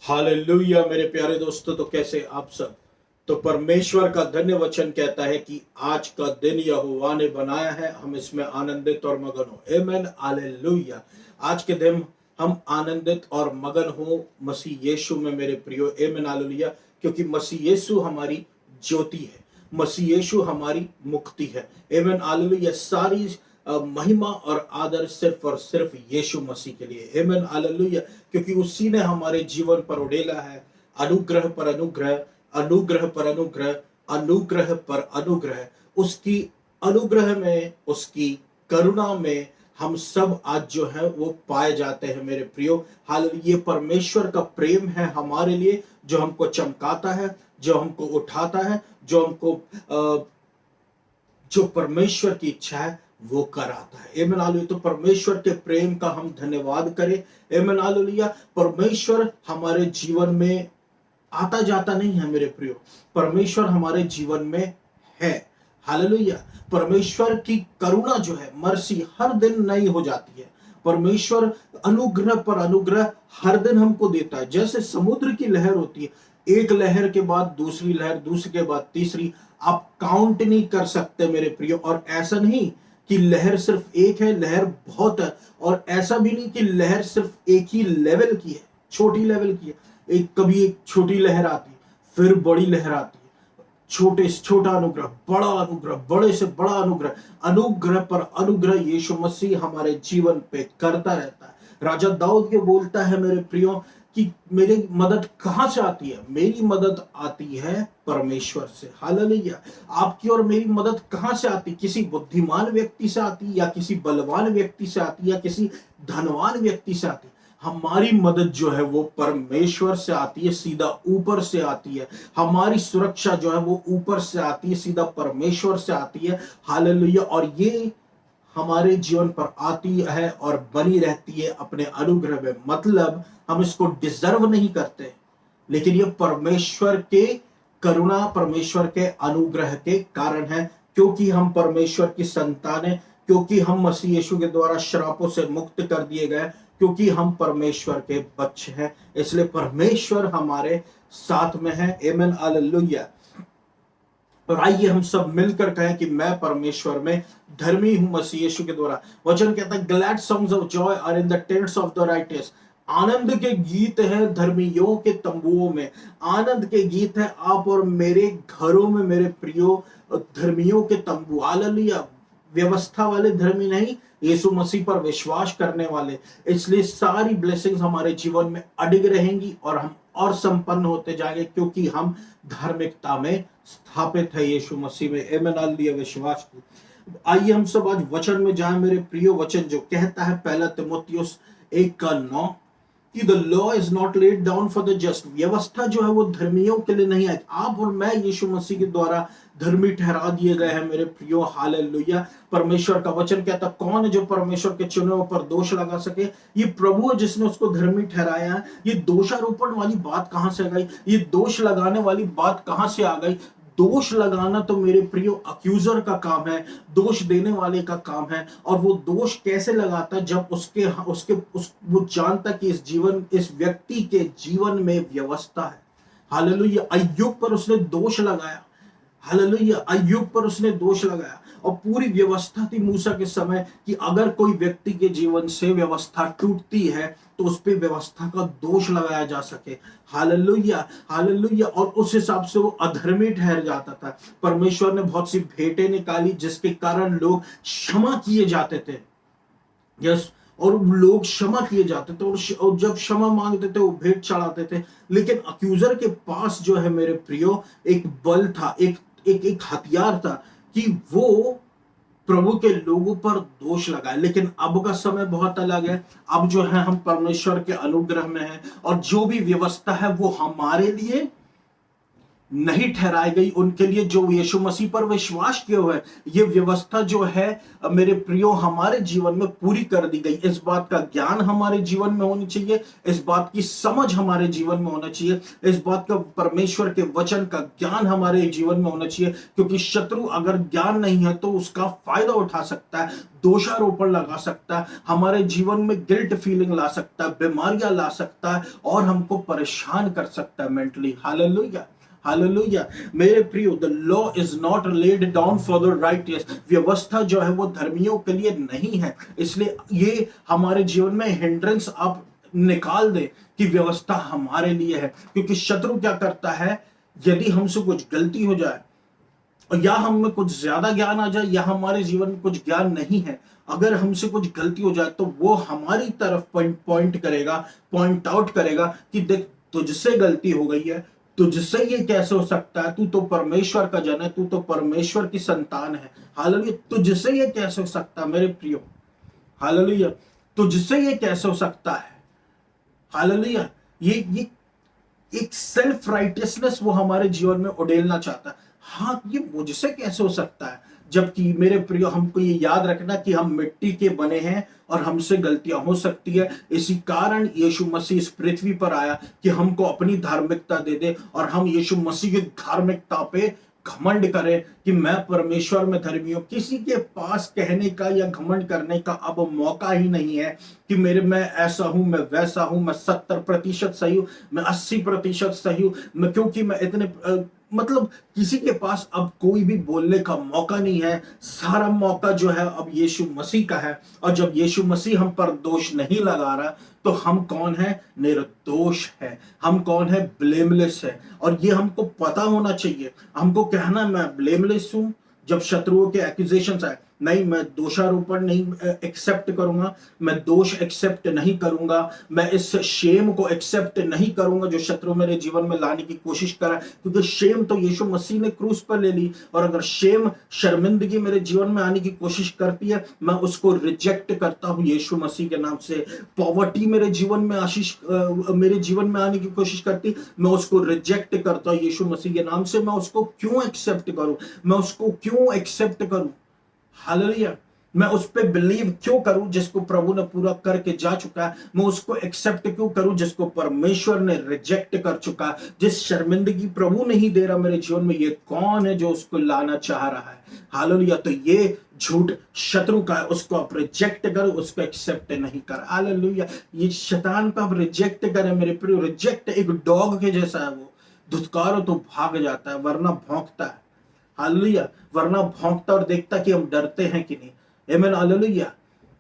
Hallelujah मेरे प्यारे दोस्तों, तो कैसे आप सब। तो परमेश्वर का धन्य वचन कहता है कि आज का दिन यहोवा ने बनाया है, हम इसमें आनंदित और मगन हो। आमेन, हालेलुया। आज के दिन हम आनंदित और मगन हो मसीह यीशु में मेरे प्रियो। आमेन, हालेलुया। क्योंकि मसीह यीशु हमारी ज्योति है, मसीह यीशु हमारी मुक्ति है। आमेन, हालेलुया। सारी महिमा और आदर सिर्फ और सिर्फ यीशु मसीह के लिए। आमेन, हालेलुया। क्योंकि उसी ने हमारे जीवन पर उड़ेला है अनुग्रह पर अनुग्रह, अनुग्रह पर अनुग्रह, अनुग्रह पर अनुग्रह। उसकी अनुग्रह में, उसकी करुणा में हम सब आज जो है वो पाए जाते हैं मेरे प्रियो। हाल ये परमेश्वर का प्रेम है हमारे लिए, जो हमको चमकाता है, जो हमको उठाता है, जो हमको जो परमेश्वर की इच्छा है वो कराता है। आमीन, हालेलुया। तो परमेश्वर के प्रेम का हम धन्यवाद करें। आमीन, हालेलुया। परमेश्वर हमारे जीवन में आता जाता नहीं है मेरे प्रियो, परमेश्वर हमारे जीवन में है। हालेलुया। परमेश्वर की करुणा जो है, मर्सी, हर दिन नई हो जाती है। परमेश्वर अनुग्रह पर अनुग्रह हर दिन हमको देता है। जैसे समुद्र की लहर होती है, एक लहर के बाद दूसरी लहर, दूसरी के बाद तीसरी, आप काउंट नहीं कर सकते मेरे प्रियो। और ऐसा नहीं कि लहर सिर्फ एक है, लहर बहुत है। और ऐसा भी नहीं कि लहर सिर्फ एक ही लेवल की है, छोटी लेवल की है। कभी एक छोटी लहर आती है, फिर बड़ी लहर आती है, छोटे से छोटा अनुग्रह, बड़ा अनुग्रह, बड़े से बड़ा अनुग्रह, अनुग्रह पर अनुग्रह यीशु मसीह हमारे जीवन पे करता रहता है। राजा दाऊद के बोलता है मेरे प्रियो कि मेरी मदद कहां से आती है? मेरी मदद आती है परमेश्वर से। हालेलुया। आपकी और मेरी मदद कहां से आती? किसी बुद्धिमान व्यक्ति से आती, या किसी बलवान व्यक्ति से आती, या किसी धनवान व्यक्ति से आती? हमारी मदद जो है वो परमेश्वर से आती है, सीधा ऊपर से आती है। हमारी सुरक्षा जो है वो ऊपर से आती है, सीधा परमेश्वर से आती है। हालेलुया। और ये हमारे जीवन पर आती है और बनी रहती है अपने अनुग्रह में। मतलब हम इसको डिजर्व नहीं करते, लेकिन ये परमेश्वर के करुणा, परमेश्वर के अनुग्रह के कारण है। क्योंकि हम परमेश्वर की संतान है, क्योंकि हम मसीह यीशु के द्वारा श्रापों से मुक्त कर दिए गए, क्योंकि हम परमेश्वर के बच्चे हैं, इसलिए परमेश्वर हमारे साथ में है। आमीन, हालेलुया। और आइए हम सब मिलकर कहें कि मैं परमेश्वर में धर्मी हूं मसीह यीशु के द्वारा। वचन कहता है, glad songs of joy are in the tents of the righteous. आनंद के गीत हैं धर्मियों के तंबुओं में। आनंद के गीत है आप और मेरे घरों में मेरे प्रियो, धर्मियों के तंबू। हालेलुया। व्यवस्था वाले धर्मी नहीं, यीशु मसीह पर विश्वास करने वाले। इसलिए सारी ब्लेसिंग्स हमारे जीवन में अडिग रहेंगी और हम और संपन्न होते जाएंगे, क्योंकि हम धार्मिकता में स्थापित है यीशु मसीह में। आमीन, हालेलुया। विश्वास की आइए हम सब आज वचन में जाएं मेरे प्रियो। वचन जो कहता है पहला तीमुथियुस 1:9 कि the law is not laid down for the just. व्यवस्था जो है वो धर्मियों के लिए नहीं है। आप और मैं यीशु मसीह के द्वारा धर्मी ठहरा दिए गए हैं मेरे प्रियो। हालेलुया। परमेश्वर का वचन कहता, कौन है जो परमेश्वर के चुने पर दोष लगा सके? ये प्रभु है जिसने उसको धर्मी ठहराया है। ये दोषारोपण वाली बात कहां से आ गई? ये दोष लगाने वाली बात कहां से आ गई? दोष लगाना तो मेरे प्रियो अक्यूजर का काम है, दोष देने वाले का काम है। और वो दोष कैसे लगाता है? जब वो जानता कि इस व्यक्ति के जीवन में व्यवस्था है। हालेलुया। अय्यूब पर उसने दोष लगाया। हालेलुया। अय्यूब पर उसने दोष लगाया, और पूरी व्यवस्था थी मूसा के समय कि अगर कोई व्यक्ति के जीवन से व्यवस्था टूटती है तो उस पर व्यवस्था का दोष लगाया जा सके। Hallelujah, hallelujah. और उस हिसाब से वो अधर्मी ठहर जाता था। परमेश्वर ने बहुत सी भेंटें निकाली जिसके कारण लोग क्षमा किए जाते थे। यस। और लोग क्षमा किए जाते थे, और जब क्षमा मांगते थे वो भेंट चढ़ाते थे। लेकिन अक्यूजर के पास जो है मेरे प्रियो एक बल था, एक हथियार था कि वो प्रभु के लोगों पर दोष लगाए। लेकिन अब का समय बहुत अलग है। अब जो है हम परमेश्वर के अनुग्रह में हैं, और जो भी व्यवस्था है वो हमारे लिए नहीं ठहराई गई उनके लिए जो यीशु मसीह पर विश्वास किए हुए हैं। ये व्यवस्था जो है मेरे प्रियो हमारे जीवन में पूरी कर दी गई। इस बात का ज्ञान हमारे जीवन में होनी चाहिए, इस बात की समझ हमारे जीवन में होना चाहिए, इस बात का परमेश्वर के वचन का ज्ञान हमारे जीवन में होना चाहिए, क्योंकि शत्रु अगर ज्ञान नहीं है तो उसका फायदा उठा सकता है, दोषारोपण लगा सकता है, हमारे जीवन में गिल्ट फीलिंग ला सकता है, बीमारियां ला सकता है और हमको परेशान कर सकता है मेंटली। Hallelujah, hallelujah. मेरे प्रियो, the law is not laid down for the righteous. व्यवस्था जो है वो धर्मियों के लिए नहीं है, इसलिए ये हमारे जीवन में हिंड्रेंस आप निकाल दे कि व्यवस्था हमारे लिए है। क्योंकि शत्रु क्या करता है, यदि हमसे कुछ गलती हो जाए या हम में कुछ ज्यादा ज्ञान आ जाए या हमारे जीवन में कुछ ज्ञान नहीं है, अगर हमसे कुछ गलती हो जाए तो वो हमारी तरफ पॉइंट करेगा, पॉइंट आउट करेगा कि देख तुझसे गलती हो गई है, तुझसे ये कैसे हो सकता है, तू तो परमेश्वर का जन है, तू तो परमेश्वर की संतान है। हालेलुया, तुझसे ये कैसे हो सकता है मेरे प्रियो, हालेलुया, तुझसे ये कैसे हो सकता है। हालेलुया, ये एक सेल्फ राइटियसनेस वो हमारे जीवन में उड़ेलना चाहता है। हाँ, ये मुझसे कैसे हो सकता है, जबकि मेरे प्रियो हमको ये याद रखना कि हम मिट्टी के बने हैं और हमसे गलतियां हो सकती है। इसी कारण यीशु मसीह इस पृथ्वी पर आया कि हमको अपनी धार्मिकता दे दे और हम यीशु मसीह की धार्मिकता पे घमंड करें कि मैं परमेश्वर में धर्मी हूं। किसी के पास कहने का या घमंड करने का अब मौका ही नहीं है कि मैं ऐसा हूं, मैं वैसा हूं, मैं 70% सही हूं, मैं 80% सही हूं, मैं क्योंकि मैं इतने मतलब किसी के पास अब कोई भी बोलने का मौका नहीं है। सारा मौका जो है अब यीशु मसीह का है। और जब यीशु मसीह हम पर दोष नहीं लगा रहा तो हम कौन है, निर्दोष है, हम कौन है, ब्लेमलेस है। और ये हमको पता होना चाहिए। हमको कहना मैं ब्लेमलेस हूं जब शत्रुओं के एक्यूजेशंस आए, नहीं, मैं दोषारोपण नहीं एक्सेप्ट करूंगा, मैं दोष एक्सेप्ट नहीं करूंगा, मैं इस शेम को एक्सेप्ट नहीं करूंगा जो शत्रु मेरे जीवन में लाने की कोशिश करा। क्योंकि शेम तो यीशु मसीह ने क्रूस पर ले ली, और अगर शेम, शर्मिंदगी मेरे जीवन में आने की कोशिश करती है, मैं उसको रिजेक्ट करता हूं यीशु मसीह के नाम से। पॉवर्टी मेरे जीवन में मेरे जीवन में आने की कोशिश करती, मैं उसको रिजेक्ट करता हूं यीशु मसीह के नाम से। मैं उसको क्यों एक्सेप्ट करूं, मैं उसको क्यों एक्सेप्ट करूं, हालेलुया, मैं उस पर बिलीव क्यों करूं जिसको प्रभु ने पूरा करके जा चुका है। मैं उसको एक्सेप्ट क्यों करूं जिसको परमेश्वर ने रिजेक्ट कर चुका है। जिस शर्मिंदगी प्रभु नहीं दे रहा मेरे जीवन में, ये कौन है जो उसको लाना चाह रहा है। हालेलुया, तो ये झूठ शत्रु का है, उसको आप रिजेक्ट करो, उसको एक्सेप्ट नहीं कर। हालेलुया, ये शैतान को आप रिजेक्ट करें मेरे प्रिय। रिजेक्ट एक डॉग के जैसा है, वो धुतकारो तो भाग जाता है वरना भौंकता है। हालेलुया, वरना भौंकता और देखता कि हम डरते हैं कि नहीं। आमीन, हालेलुया,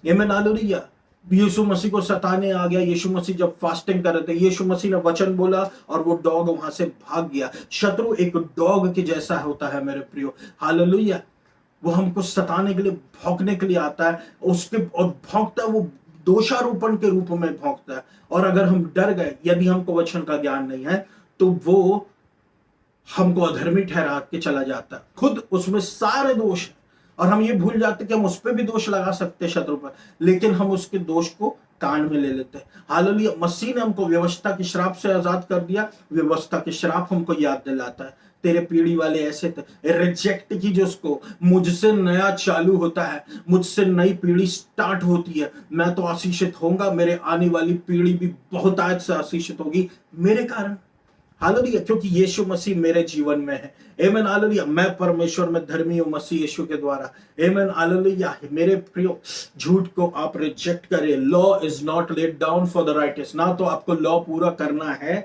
आमीन, हालेलुया। यीशु मसीह को सताने आ गया। यीशु मसीह जब फास्टिंग कर रहे थे, यीशु मसीह ने वचन बोला और वो डॉग वहां से भाग गया। शत्रु एक डॉग के जैसा होता है मेरे प्रियो। हालेलुया, वो हमको सताने के लिए, भौंकने के लिए आता है, उसके और भौंकता है, वो दोषारोपण के रूप में भौंकता है। और अगर हम डर गए, यदि हमको वचन का ज्ञान नहीं है, तो वो हमको अधर्मी ठहरा के चला जाता है। खुद उसमें सारे दोष है और हम ये भूल जाते कि हम उस पर भी दोष लगा सकते हैं शत्रु पर, लेकिन हम उसके दोष को कान में ले लेते हैं। हालेलुया, मसीह ने हमको व्यवस्था के श्राप से आजाद कर दिया। व्यवस्था के श्राप हमको याद दिलाता है, तेरे पीढ़ी वाले ऐसे थे, रिजेक्ट की जिसको। मुझसे नया चालू होता है, मुझसे नई पीढ़ी स्टार्ट होती है। मैं तो आशीषित होऊंगा, मेरे आने वाली पीढ़ी भी बहुत आज से आशीषित होगी मेरे कारण। हालेलुया, क्योंकि यीशु मसीह मेरे जीवन में है। आमीन, हालेलुया, मैं परमेश्वर में धर्मी हूं मसीह यीशु के द्वारा। आमीन, हालेलुया। मेरे प्रियो, झूठ को आप रिजेक्ट करें। Law is not laid down for the righteous. ना तो आपको लॉ पूरा करना है।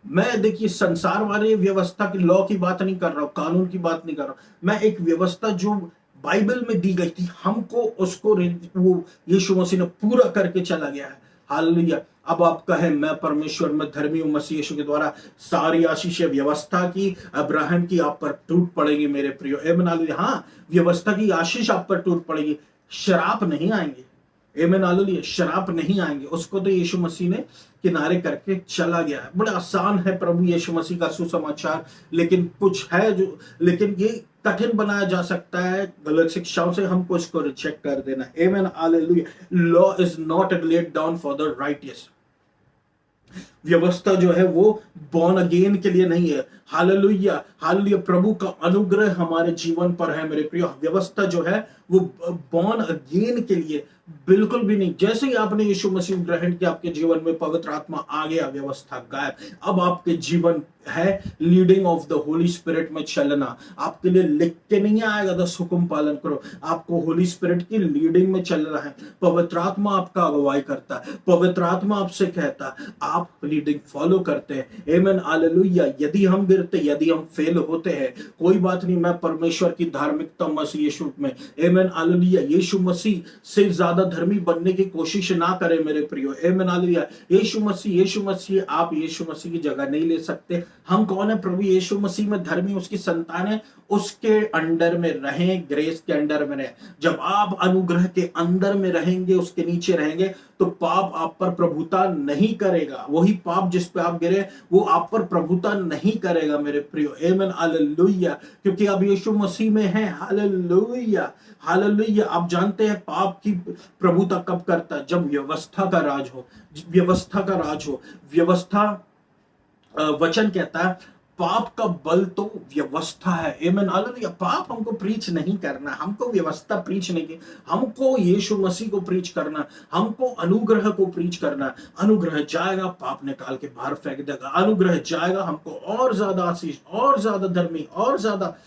मैं देखिए संसार वाले व्यवस्था की, लॉ की बात नहीं कर रहा हूं, कानून की बात नहीं कर रहा हूं। मैं एक व्यवस्था जो बाइबल में दी गई थी, हमको उसको वो यीशु मसीह ने पूरा करके चला गया है। हालेलुया, अब आप कहें मैं परमेश्वर में धर्मी हूं मसीह यीशु के द्वारा, सारी आशीषें व्यवस्था की, अब्राहम की आप पर टूट पड़ेगी मेरे प्रियो। आमीन, हालेलुया। हाँ, व्यवस्था की आशीष आप पर टूट पड़ेगी, शराप नहीं आएंगे। आमीन, हालेलुया, शराप नहीं आएंगे। उसको तो यीशु मसीह ने किनारे करके चला गया है। बड़ा आसान है प्रभु यीशु मसीह का सुसमाचार, लेकिन कुछ है जो, लेकिन ये कठिन बनाया जा सकता है गलत शिक्षाओं से, हमको इसको रिजेक्ट कर देना। आमीन, hallelujah. Law is not laid down for the righteous. व्यवस्था जो है वो बॉर्न अगेन के लिए नहीं है। हालेलुया, हालेलुया, प्रभु का अनुग्रह हमारे जीवन पर है मेरे प्रिय। व्यवस्था जो है वो बॉर्न अगेन के लिए बिल्कुल भी नहीं। जैसे ही आपने यीशु मसीह ग्रहण किया, आपके जीवन में पवित्र आत्मा आ गया, व्यवस्था गायब। अब आपके जीवन है leading of the Holi spirit में चलना। आपके लिए लिख के नहीं आएगा 10 हुक्म पालन करो, आपको होली स्पिरिट की लीडिंग में चलना है। पवित्र आत्मा आपका अगुवाई करता है, पवित्र आत्मा आपसे कहता है, आप लीडिंग फॉलो करते हैं। आमीन, हालेलुया। यदि हम गिरते, यदि हम फेल होते हैं, कोई बात नहीं, मैं परमेश्वर की धार्मिकता मसीह यीशु में, आमीन, हालेलुया, यीशु मसीह से ज्यादा धर्मी बनने की कोशिश ना करें मेरे प्रियो। आमीन, हालेलुया। यीशु मसीह, आप यीशु मसीह की जगह नहीं ले सकते। हम कौन है? प्रभु यीशु मसीह में धर्मी, उसकी संतान है, उसके अंडर में रहें, ग्रेस के अंडर में रहें। जब आप अनुग्रह के अंदर में रहेंगे, उसके नीचे रहेंगे, तो पाप आप पर प्रभुता नहीं करेगा। वही पाप जिस पे आप गिरे वो आप पर प्रभुता नहीं करेगा मेरे प्रियो। आमीन, हालेलुया। क्योंकि अब यीशु मसीह में है। Hallelujah, hallelujah. आप जानते हैं पाप की प्रभुता कब करता है? जब व्यवस्था का राज हो, व्यवस्था का राज हो। व्यवस्था, वचन कहता है पाप का बल तो व्यवस्था है। आमीन, हालेलुया। पाप हमको प्रीच नहीं करना, हमको व्यवस्था प्रीच नहीं की, हमको यीशु मसीह को प्रीच करना, हमको अनुग्रह को प्रीच करना। अनुग्रह जाएगा, पाप निकाल के बाहर फेंक देगा। अनुग्रह जाएगा, हमको और ज्यादा आशीष, और ज्यादा धर्मी, और ज्यादा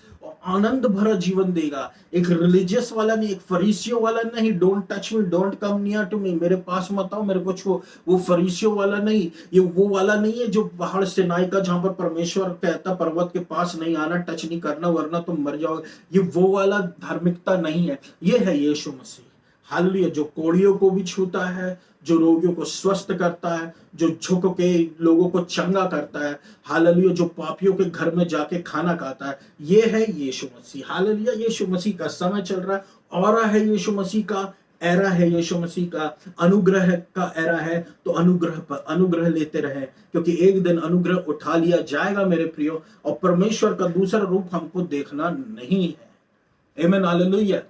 आनंद भरा जीवन देगा। एक रिलीजियस वाला नहीं, एक फरीसियों वाला नहीं। Don't touch me, don't come near to me, मेरे पास मत आओ, मेरे को छुओ। वो फरीसियों वाला नहीं, ये वो वाला नहीं है जो पहाड़ सिनाई का, जहां पर परमेश्वर कहता पर्वत के पास नहीं आना, टच नहीं करना, वरना तुम मर जाओगे। ये वो वाला धार्मिकता नहीं है। ये है यीशु मसीह। हालेलुया। जो कोड़ियों को भी छूता है, जो रोगियों को स्वस्थ करता है, जो झुक के लोगों को चंगा करता है। हालेलुया। जो पापियों के घर में जाके खाना खाता है, ये है यीशु मसीह। हालेलुया। यीशु मसीह का समय चल रहा है, और है यीशु मसीह का, एरा है यीशु मसीह का, अनुग्रह का एरा है। तो अनुग्रह पर अनुग्रह लेते रहे, क्योंकि एक दिन अनुग्रह उठा लिया जाएगा मेरे प्रियो, और परमेश्वर का दूसरा रूप हमको देखना नहीं है। आमीन, हालेलुया।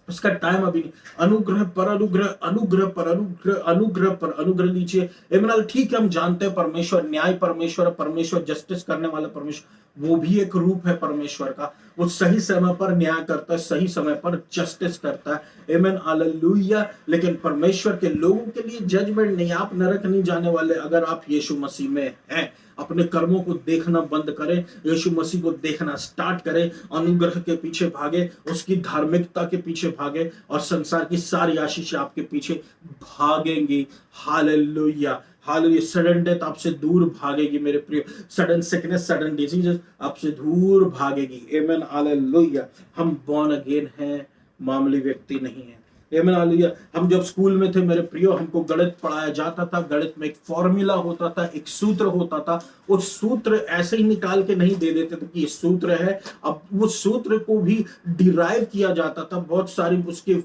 उसका टाइम अभी नहीं। अनुग्रह पर अनुग्रह, अनुग्रह पर अनुग्रह, अनुग्रह पर अनुग्रह लीजिए। इमरान, ठीक है, हम जानते हैं परमेश्वर न्याय परमेश्वर, परमेश्वर जस्टिस करने वाला परमेश्वर, वो भी एक रूप है परमेश्वर का। वो सही समय पर न्याय करता है, सही समय पर जस्टिस करता है। आमीन, हालेलुया। लेकिन परमेश्वर के लोगों के लिए जजमेंट नहीं। आप नरक नहीं जाने वाले अगर आप यीशु मसीह में हैं। अपने कर्मों को देखना बंद करें, यीशु मसीह को देखना स्टार्ट करें, अनुग्रह के पीछे भागे, उसकी धार्मिकता के पीछे भागे, और संसार की सारी आशीष आपके पीछे भागेंगी। Hallelujah, hallelujah. सडन डेथ आपसे दूर भागेगी मेरे प्रिय, सडन सिकनेस, सडन डिजीजेस आपसे दूर भागेगी। आमीन, हालेलुया। हम बॉर्न अगेन हैं, मामूली व्यक्ति नहीं है। आमीन, हालेलुया। हम जब स्कूल में थे मेरे प्रियो, हमको गणित पढ़ाया जाता था। गणित में एक फॉर्मूला होता था, एक सूत्र होता था। उस सूत्र ऐसे ही निकाल के नहीं दे देते थे कि ये सूत्र है। अब वो सूत्र को भी डिराइव किया जाता था, बहुत सारी उसके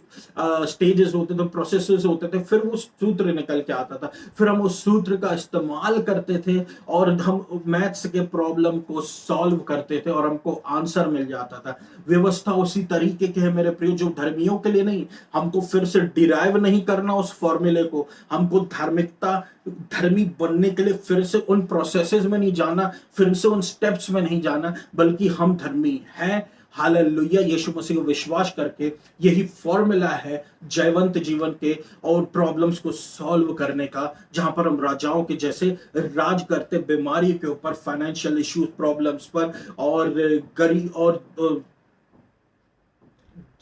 स्टेजेस होते थे, प्रोसेसेस होते थे, फिर वो सूत्र निकल के आता था। फिर हम उस सूत्र का इस्तेमाल करते थे, और हम मैथ्स के प्रॉब्लम को सॉल्व करते थे, और हमको आंसर मिल जाता था। व्यवस्था उसी तरीके के है मेरे प्रियो, जो धर्मियों के लिए नहीं। हमको फिर से डिराइव नहीं करना उस फॉर्मूले को। हमको धार्मिकता, धर्मी बनने के लिए फिर से उन प्रोसेसेस में नहीं जाना, फिर से उन स्टेप्स में नहीं जाना, बल्कि हम धर्मी हैं। हालेलुया। यीशु मसीह को विश्वास करके यही फॉर्मूला है जयवंत जीवन के और प्रॉब्लम्स को सॉल्व करने का, जहां पर हम राजाओं के जैसे राज करते, बीमारी के ऊपर, फाइनेंशियल इश्यूज, प्रॉब्लम्स पर, और गरीब, और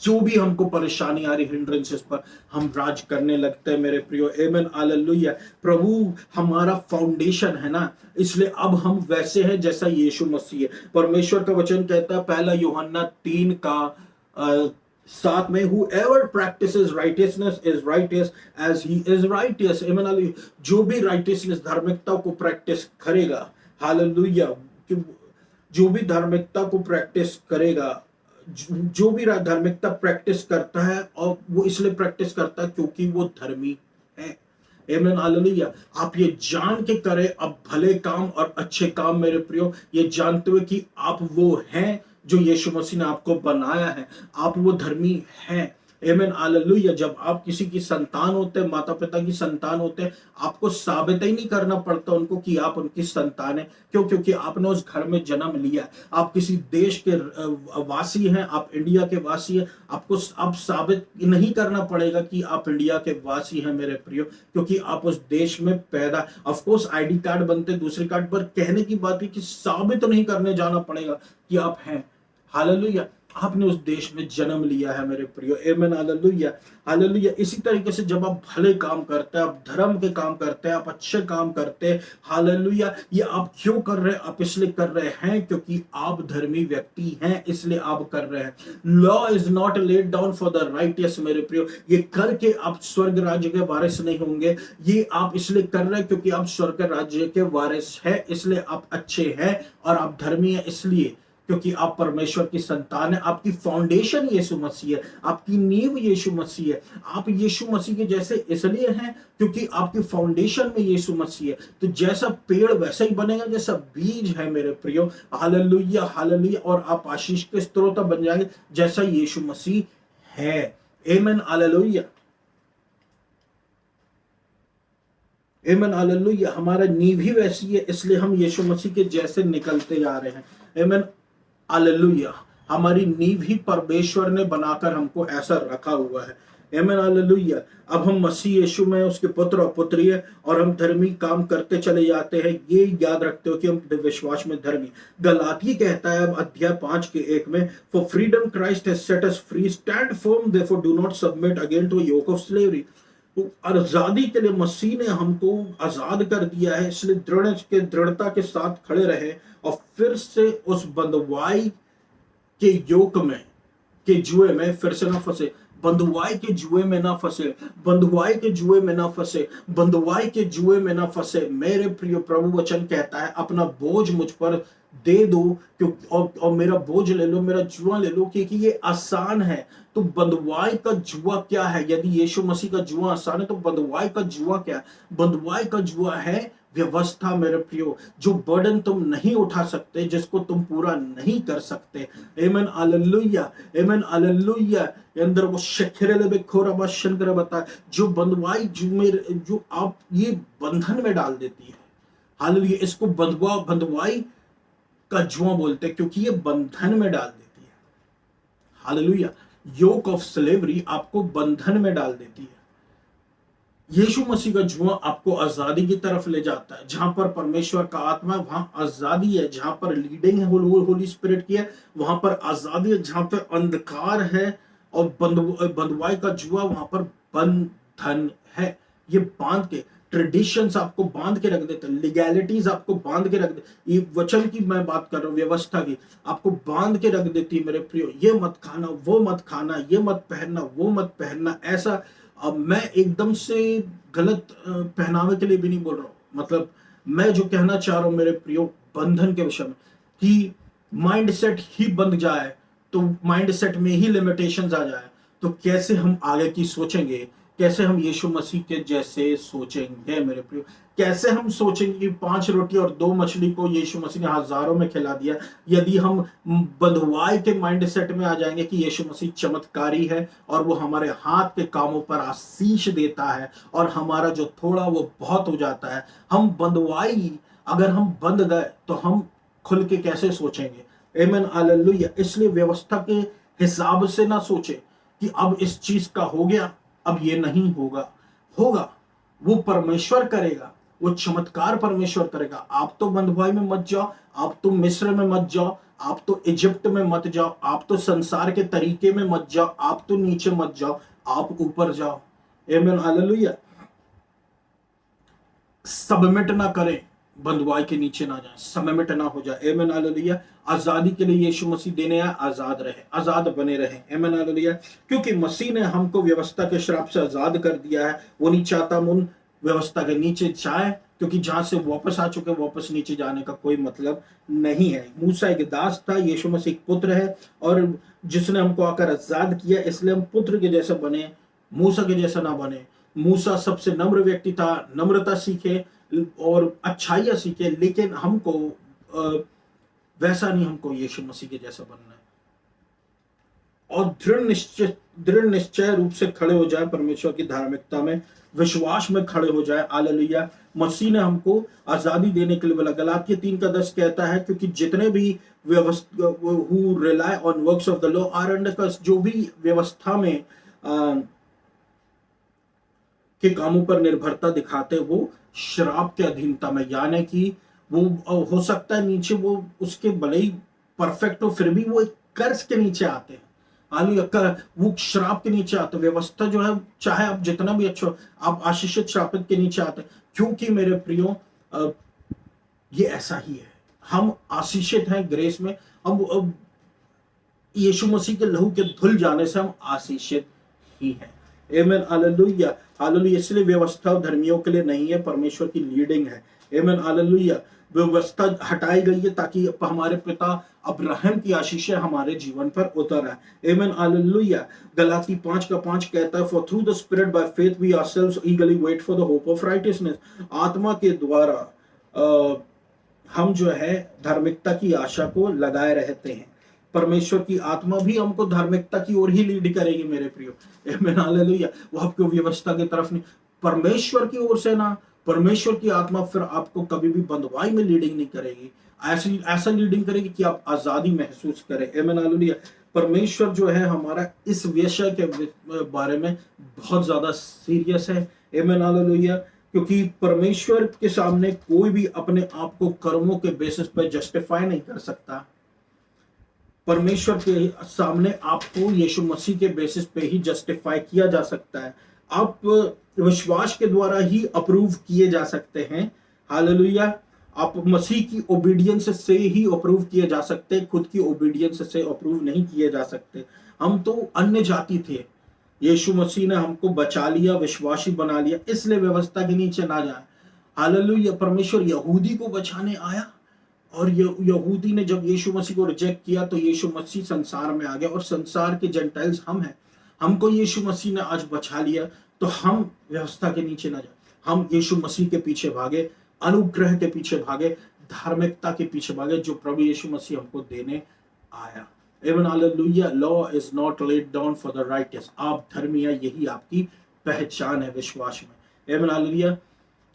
जो भी हमको परेशानी आ रही, हिंड्रेंसेस पर हम राज करने लगते हैं मेरे प्रियो। आमीन, हालेलुया। प्रभु हमारा फाउंडेशन है ना, इसलिए अब हम वैसे हैं जैसा यीशु मसीह है। परमेश्वर का वचन कहता है, पहला यूहन्ना 3:7 में, whoever practices righteousness is righteous as he is righteous। आमीन, हालेलुया। जो भी राइटियसनेस, धार्मिकता को प्रैक्टिस करेगा, हालेलुया, जो भी धार्मिकता को प्रैक्टिस करेगा, जो भी धार्मिकता प्रैक्टिस करता है, और वो इसलिए प्रैक्टिस करता है क्योंकि वो धर्मी है। आमीन, हालेलुया। आप ये जान के करें अब भले काम और अच्छे काम मेरे प्रियो, ये जानते हुए कि आप वो हैं जो यीशु मसीह ने आपको बनाया है, आप वो धर्मी हैं। Amen hallelujah. जब आप किसी की संतान होते हैं, माता पिता की संतान होते हैं, आपको साबित ही नहीं करना पड़ता उनको कि आप उनकी संतान है। क्यों? क्योंकि आपने उस घर में जन्म लिया है। आप किसी देश के वासी हैं, आप इंडिया के वासी हैं, आपको अब साबित नहीं करना पड़ेगा कि आप इंडिया के वासी हैं मेरे प्रियो, क्योंकि आप उस देश में पैदा। ऑफ कोर्स आईडी कार्ड बनते दूसरे कार्ड पर, कहने की बात है कि साबित नहीं करने जाना पड़ेगा कि आप हैं। हालेलुया। आपने उस देश में जन्म लिया है मेरे प्रियो। Amen hallelujah. हालेलुया। इसी तरीके से जब आप भले काम करते हैं, आप धर्म के काम करते हैं, आप अच्छे काम करते हैं, हालेलुया, ये आप क्यों कर रहे हैं? आप इसलिए कर रहे हैं क्योंकि आप धर्मी व्यक्ति हैं, इसलिए आप कर रहे हैं। Law is not laid down for the righteous मेरे प्रियो। ये करके आप स्वर्ग राज्य के वारिस नहीं होंगे। ये आप इसलिए कर रहे हैं क्योंकि आप स्वर्ग राज्य के वारिस हैं, इसलिए आप अच्छे हैं और आप धर्मी हैं, इसलिए क्योंकि आप परमेश्वर की संतान है। आपकी फाउंडेशन यीशु मसीह है, आपकी नींव यीशु मसीह है। आप यीशु मसीह के जैसे इसलिए हैं क्योंकि आपकी फाउंडेशन में यीशु मसीह है। तो जैसा पेड़ वैसा ही बनेगा जैसा बीज है मेरे प्रियो। Hallelujah hallelujah. और आप आशीष के स्रोत बन जाएंगे जैसा यीशु मसीह है। Amen hallelujah. Amen hallelujah. हमारा नींव ही वैसी है, इसलिए हम यीशु मसीह के जैसे निकलते जा रहे हैं। Amen hallelujah. हमारी नींव ही परमेश्वर ने बनाकर हमको ऐसा रखा हुआ है। आमीन हालेलुया। अब हम मसीह यीशु में उसके पुत्र और पुत्री है और हम धर्मी काम करते चले जाते हैं। ये याद रखते हो कि हम विश्वास में धर्मी। गलाती कहता है अब अध्याय 5 के 1 में, for freedom Christ has set us free, stand firm therefore do not submit again to yoke of slavery. तो आजादी के लिए मसीह ने हमको आजाद कर दिया है, इसलिए दृढ़ता के साथ खड़े रहे और फिर से उस बंधुआई के योक में, के जुए में फिर से ना फंसे। बंधुआई के जुए में ना फंसे, बंधुआई के जुए में ना फंसे, बंधुआई के जुए में ना फंसे। मेरे प्रिय प्रभु वचन कहता है अपना बोझ मुझ पर दे दो क्योंकि और मेरा बोझ ले लो, मेरा जुआ ले लो, क्योंकि ये आसान है। तो बंधुआई का जुआ क्या है? यदि यीशु मसीह का जुआ आसान है तो बंधुआई का जुआ क्या है? बंधुआई का जुआ है व्यवस्था मेरे प्रियो, जो बर्डन तुम नहीं उठा सकते, जिसको तुम पूरा नहीं कर सकते। आमीन हालेलुया। आमीन हालेलुया। अंदर वो शखरेले बेखोरा बशंकर बता, जो बंधुआई जो आप ये बंधन में डाल देती है। हालेलुया। इसको बंधुआई का जुआ बोलते हैं क्योंकि ये बंधन में डाल देती है। हालेलुया। योक ऑफ स्लेवरी आपको बंधन में डाल देती है। यीशु मसीह का जुआ आपको आजादी की तरफ ले जाता है। जहां पर परमेश्वर का आत्मा है वहां आजादी है। जहां पर लीडिंग है होली स्पिरिट की है वहां पर आजादी है। जहां पर अंधकार है और बंधुआई का जुआ वहां पर बंधन है। ये बांध के ट्रेडिशंस आपको बांध के रख देते हैं, लीगैलिटीज आपको बांध के रख दे। ये वचन की मैं बात कर रहा हूँ, व्यवस्था की, आपको बांध के रख देती है मेरे प्रियो। ये मत खाना, वो मत खाना, ये मत पहनना, वो मत पहनना, ऐसा। अब मैं एकदम से गलत पहनावे के लिए भी नहीं बोल रहा हूँ, मतलब मैं जो कहना चाह रहा हूँ मेरे प्रियो बंधन के विषय में, कि माइंड सेट ही बंध जाए तो माइंड सेट में ही लिमिटेशंस आ जाए तो कैसे हम आगे की सोचेंगे? कैसे हम यीशु मसीह के जैसे सोचेंगे मेरे प्रियो? कैसे हम सोचेंगे कि 5 रोटी और 2 मछली को यीशु मसीह ने हजारों में खिला दिया? यदि हम बंधुआई के माइंड सेट में आ जाएंगे कि यीशु मसीह चमत्कारी है और वो हमारे हाथ के कामों पर आशीष देता है और हमारा जो थोड़ा वो बहुत हो जाता है, हम बंधुआई अगर हम बंध गए तो हम खुल के कैसे सोचेंगे? आमीन हालेलुया। इसलिए व्यवस्था के हिसाब से ना सोचे कि अब इस चीज का हो गया, अब ये नहीं होगा। होगा, वो परमेश्वर करेगा, वो चमत्कार परमेश्वर करेगा। आप तो बंधुआई में मत जाओ, आप तो मिस्र में मत जाओ, आप तो इजिप्ट में मत जाओ, आप तो संसार के तरीके में मत जाओ, आप तो नीचे मत जाओ, आप ऊपर जाओ। आमीन हालेलुया। सबमिट ना करें, बंधुआई के नीचे ना जाए, सबमिट ना हो जाए। आमीन हालेलुया। आजादी के लिए यीशु मसीह देने आया, आजाद रहे, आजाद बने रहे। आमीन हालेलुया। क्योंकि मसीह ने हमको व्यवस्था के श्राप से आजाद कर दिया है। वो नहीं चाहता हम उन व्यवस्था के नीचे जाए, क्योंकि जहां से वापस आ चुके वापस नीचे जाने का कोई मतलब नहीं है। मूसा एक दास था, यीशु मसीह एक पुत्र है और जिसने हमको आकर आजाद किया, इसलिए हम पुत्र के जैसा बने, मूसा के जैसा ना बने। मूसा सबसे नम्र व्यक्ति था, नम्रता सीखे और अच्छाइयां सीखे, लेकिन हमको वैसा नहीं, हमको यीशु मसीह के जैसा बनना है। और दृढ़ निश्चय रूप से खड़े हो जाए, परमेश्वर की धार्मिकता में विश्वास में खड़े हो जाए। हालेलुया। मसीह ने हमको आजादी देने के लिए बोला। गलातिया 3:10 कहता है, क्योंकि जितने भी who rely on works of the law are under curse, जो भी व्यवस्था में के कामों पर निर्भरता दिखाते वो श्राप के अधीनता में, यानी कि वो हो सकता है नीचे वो उसके भले ही परफेक्ट हो, फिर भी वो एक कर्ज के नीचे आते हैं। वो श्राप के नीचे आते। व्यवस्था जो है, चाहे आप जितना भी अच्छा, आप आशीषित श्रापित के नीचे आते। क्योंकि मेरे प्रियो ये ऐसा ही है, हम आशीषित हैं ग्रेस में। अब यीशु मसीह के लहू के धुल जाने से हम आशीषित ही हैं। आमेन, हालेलुया, हालेलुया। इसलिए व्यवस्था धर्मियों के लिए नहीं है, परमेश्वर की लीडिंग है। आमेन, हालेलुया। व्यवस्था हटाई गई है ताकि हमारे पिता अब्राहम की आशीषें हमारे जीवन पर उतर आए। आमेन, हालेलुया। गलाती 5:5 कहता है, for through the spirit by faith we ourselves eagerly wait for the hope of righteousness. आत्मा के द्वारा हम जो है धार्मिकता की आशा को लगाए रहते हैं। परमेश्वर की आत्मा भी हमको धार्मिकता की ओर ही लीड करेगी मेरे प्रियो। आमीन, हालेलुया। वो आपको व्यवस्था की तरफ नहीं, परमेश्वर की ओर से ना। परमेश्वर की आत्मा फिर आपको कभी भी बंधुआई में लीडिंग नहीं करेगी, ऐसा लीडिंग करेगी कि आप आजादी महसूस करें। आमीन, हालेलुया। परमेश्वर जो है हमारा इस विषय के बारे में बहुत ज्यादा सीरियस है। आमीन, हालेलुया। क्योंकि परमेश्वर के सामने कोई भी अपने आप को कर्मों के बेसिस पर जस्टिफाई नहीं कर सकता। परमेश्वर के सामने आपको यीशु मसीह के बेसिस पे ही जस्टिफाई किया जा सकता है। आप विश्वास के द्वारा ही अप्रूव किए जा सकते हैं। हालेलुया। आप मसीह की ओबीडियंस से ही अप्रूव किए जा सकते हैं, खुद की ओबीडियंस से अप्रूव नहीं किए जा सकते। हम तो अन्य जाति थे, यीशु मसीह ने हमको बचा लिया, विश्वासी बना लिया, इसलिए व्यवस्था के नीचे ना जाए। हालेलुया। परमेश्वर यहूदी को बचाने आया, और यहूदी ने जब यीशु मसीह को रिजेक्ट किया तो यीशु मसीह संसार में आ गया, और संसार के जेंटाइल्स हम हैं। हमको यीशु मसीह ने आज बचा लिया, तो हम व्यवस्था के नीचे ना जाए, हम यीशु मसीह के पीछे भागे, अनुग्रह के पीछे भागे, धार्मिकता के पीछे भागे जो प्रभु यीशु मसीह हमको देने आया। आमीन, hallelujah. Law is not laid down for the righteous. आप धर्मी है, यही आपकी पहचान है विश्वास में। आमीन, हालेलुया।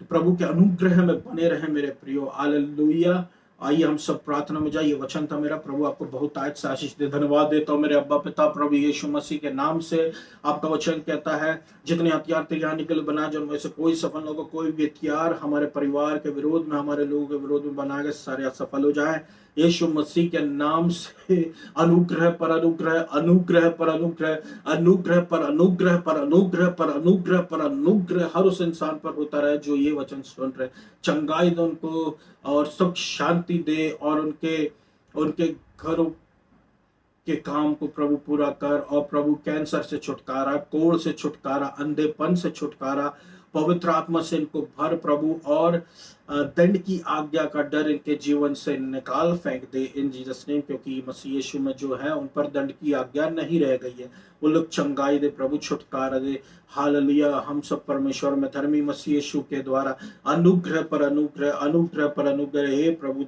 प्रभु के अनुग्रह में बने रहे मेरे प्रियो। हालेलुया। आइए हम सब प्रार्थना में जाइए। वचन था मेरा, प्रभु आपको बहुत आयत से आशीष दे। धन्यवाद देता हूँ मेरे अब्बा पिता, प्रभु यीशु मसीह के नाम से। आपका वचन कहता है, जितने हथियार तैयार के लिए बनाए जिनमें से कोई सफल होगा, कोई भी हथियार हमारे परिवार के विरोध में, हमारे लोगों के विरोध में बनाए गए, सारे असफल हो जाए यीशु मसीह के नाम से। अनुग्रह पर अनुग्रह, अनुग्रह पर अनुग्रह, अनुग्रह पर अनुग्रह पर अनुग्रह पर अनुग्रह पर अनुग्रह हर उस इंसान पर होता रहे जो ये वचन सुन रहे। चंगाई दे उनको और सुख शांति दे, और उनके घरों के काम को प्रभु पूरा कर। और प्रभु कैंसर से छुटकारा, कोढ़ से छुटकारा, अंधेपन से छुटकारा, पवित्र आत्मा से इनको भर प्रभु, और दंड की आज्ञा का डर इनके जीवन से निकाल फेंक दे इन जीसस नेम। क्योंकि मसीह यीशु में जो है उन पर दंड की आज्ञा नहीं रह गई है। वो लोग चंगाई दे प्रभु, छुटकारा दे। हालेलुया। हम सब परमेश्वर में धर्मी मसीह यीशु के द्वारा अनुग्रह पर अनुग्रह, अनुग्रह पर अनुग्रह। हे प्रभु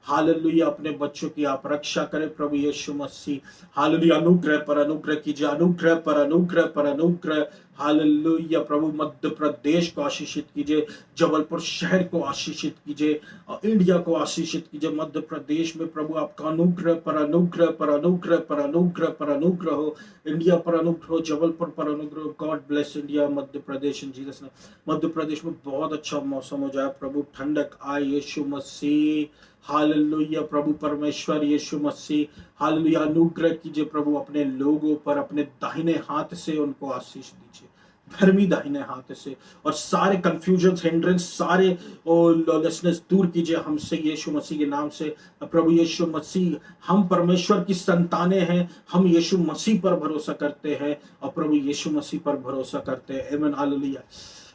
हालेलुया, अपने बच्चों की आप रक्षा करें प्रभु यीशु मसीह। हालेलुया। अनुग्रह पर अनुग्रह कीजिए, अनुग्रह पर अनुग्रह पर अनुग्रह। हालेलुया। प्रभु मध्य प्रदेश को आशीषित कीजिए, जबलपुर शहर को आशीषित कीजिए, इंडिया को आशीषित कीजिए। मध्य प्रदेश में प्रभु आपका अनुग्रह पर अनुग्रह पर अनुग्रह पर अनुग्रह पर अनुग्रह हो। इंडिया पर अनुग्रह हो, जबलपुर पर अनुग्रह हो। God bless India, Madhya Pradesh इन जीसस ने। मध्य प्रदेश में बहुत अच्छा मौसम हो जाए प्रभु, ठंडक आए यीशु मसीह। हालेलुया। प्रभु परमेश्वर यीशु मसीह, हालेलुया। अनुग्रह कीजिए प्रभु अपने लोगों पर, अपने दाहिने हाथ से उनको आशीष दीजिए, धर्मी दाहिने हाथ से। और सारे कंफ्यूजन, हिंड्रेंस, सारे लॉलेसनेस दूर कीजिए हमसे यीशु मसीह के नाम से। प्रभु यीशु मसीह, हम परमेश्वर की संतानें हैं, हम यीशु मसीह पर भरोसा करते हैं और प्रभु यीशु मसीह पर भरोसा करते हैं। आमीन, हालेलुया।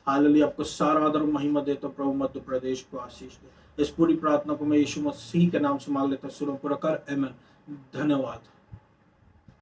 हालेलुया। आपको सारा आदर महिमा देता हूं प्रभु, मध्य प्रदेश को आशीष दे। इस पूरी प्रार्थना को मैं यीशु मसीह के नाम से मांग लेता हूं, सुनो पूरा कर। आमीन। धन्यवाद।